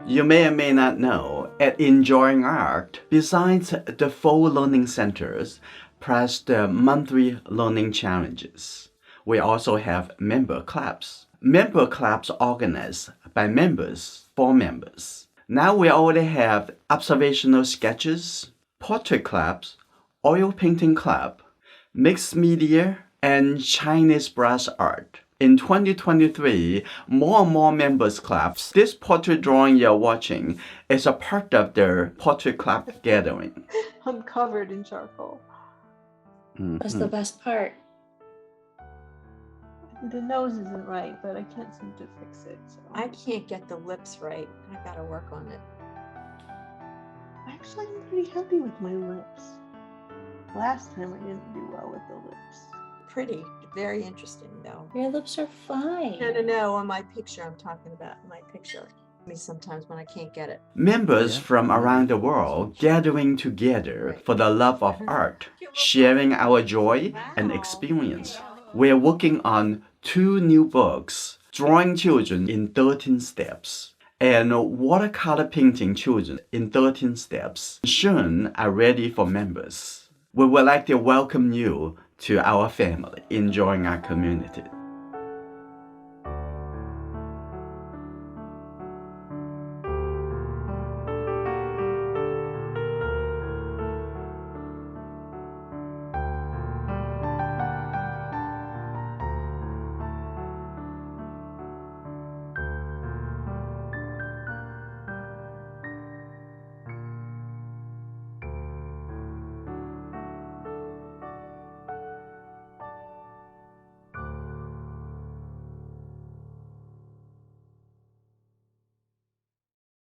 You may or may not know, at Enjoying Art, besides the 4 learning centers, plus the monthly learning challenges, we also have member clubs. Member clubs organized by members for members. Now we already have observational sketches, portrait clubs, oil painting club, mixed media, and Chinese brush art. In 2023, more and more members clubs. This portrait drawing you're watching is a part of their portrait club gathering. I'm covered in charcoal. That's the best part. The nose isn't right, but I can't seem to fix it. So. I can't get the lips right. I gotta work on it. Actually, I'm pretty happy with my lips. Last time I didn't do well with the lips. Pretty, very interesting though. Your lips are fine. No, on my picture I'm talking about, my picture. Me sometimes when I can't get it. Members from around the world gathering together for the love of art, sharing our joy and experience. We're working on 2 new books, Drawing Children in 13 Steps and Watercolor Painting Children in 13 Steps. Soon are ready for members. We would like to welcome you to our family, enjoying our community.